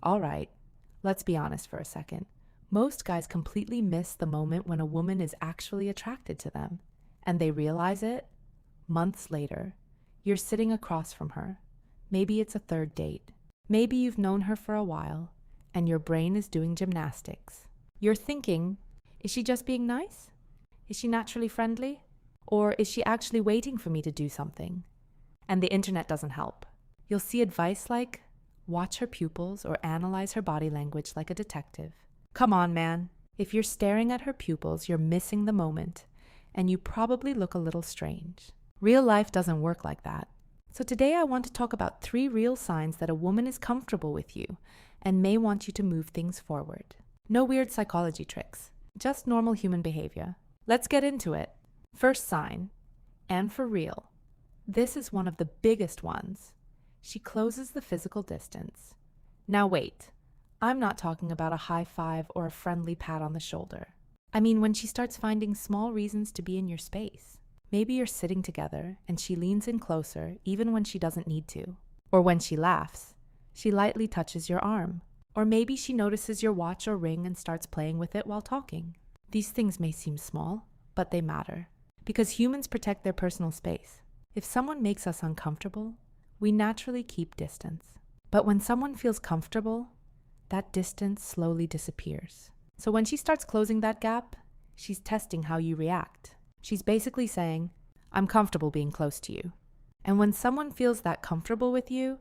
All right, let's be honest for a second. Most guys completely miss the moment when a woman is actually attracted to them, and they realize it months later. You're sitting across from her. Maybe it's a third date. Maybe you've known her for a while, and your brain is doing gymnastics. You're thinking, is she just being nice? Is she naturally friendly? Or is she actually waiting for me to do something? And the internet doesn't help. You'll see advice like, watch her pupils or analyze her body language like a detective. Come on, man. If you're staring at her pupils, you're missing the moment, and you probably look a little strange. Real life doesn't work like that. So today I want to talk about 3 real signs that a woman is comfortable with you and may want you to move things forward. No weird psychology tricks, just normal human behavior. Let's get into it. First sign, and for real, this is one of the biggest ones. She closes the physical distance. Now wait, I'm not talking about a high five or a friendly pat on the shoulder. I mean when she starts finding small reasons to be in your space. Maybe you're sitting together and she leans in closer even when she doesn't need to. Or when she laughs, she lightly touches your arm. Or maybe she notices your watch or ring and starts playing with it while talking. These things may seem small, but they matter. Because humans protect their personal space. If someone makes us uncomfortable, we naturally keep distance. But when someone feels comfortable, that distance slowly disappears. So when she starts closing that gap, she's testing how you react. She's basically saying, I'm comfortable being close to you. And when someone feels that comfortable with you,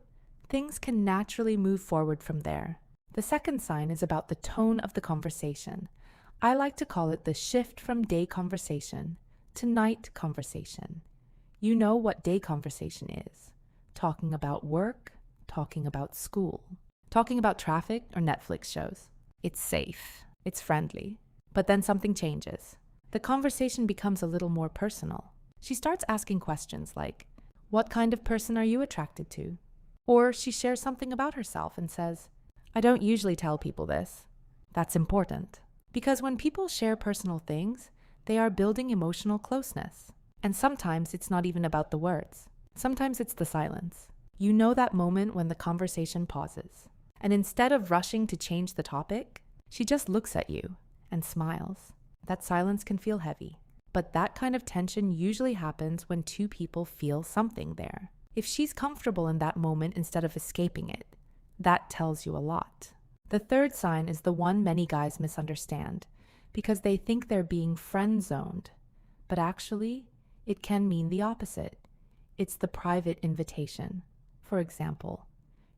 things can naturally move forward from there. The second sign is about the tone of the conversation. I like to call it the shift from day conversation to night conversation. You know what day conversation is. Talking about work, talking about school, talking about traffic or Netflix shows. It's safe, it's friendly. But then something changes. The conversation becomes a little more personal. She starts asking questions like, what kind of person are you attracted to? Or she shares something about herself and says, I don't usually tell people this. That's important. Because when people share personal things, they are building emotional closeness. And sometimes it's not even about the words. Sometimes it's the silence. You know that moment when the conversation pauses. And instead of rushing to change the topic, she just looks at you and smiles. That silence can feel heavy. But that kind of tension usually happens when 2 people feel something there. If she's comfortable in that moment instead of escaping it, that tells you a lot. The third sign is the one many guys misunderstand because they think they're being friend-zoned. But actually, it can mean the opposite. It's the private invitation. For example,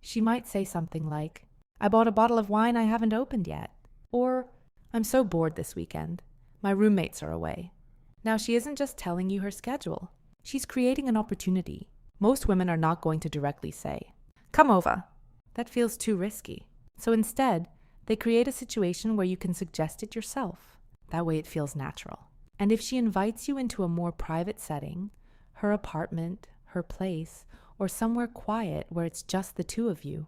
she might say something like, I bought a bottle of wine I haven't opened yet. Or, I'm so bored this weekend. My roommates are away. Now, she isn't just telling you her schedule. She's creating an opportunity. Most women are not going to directly say, come over. That feels too risky. So instead, they create a situation where you can suggest it yourself. That way it feels natural. And if she invites you into a more private setting, her apartment, her place, or somewhere quiet where it's just the 2 of you,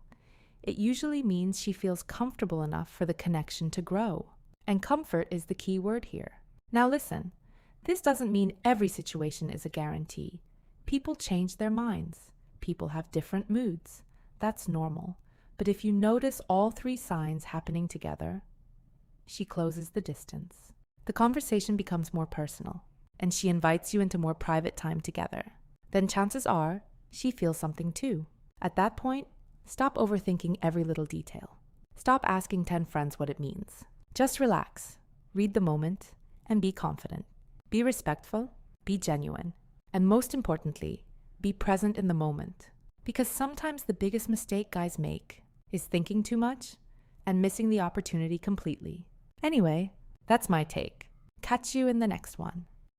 it usually means she feels comfortable enough for the connection to grow. And comfort is the key word here. Now listen, this doesn't mean every situation is a guarantee. People change their minds. People have different moods. That's normal. But if you notice all 3 signs happening together, she closes the distance. The conversation becomes more personal, and she invites you into more private time together. Then chances are, she feels something too. At that point, stop overthinking every little detail. Stop asking 10 friends what it means. Just relax, read the moment, and be confident. Be respectful, be genuine, and most importantly, be present in the moment. Because sometimes the biggest mistake guys make is thinking too much and missing the opportunity completely. Anyway, that's my take. Catch you in the next one.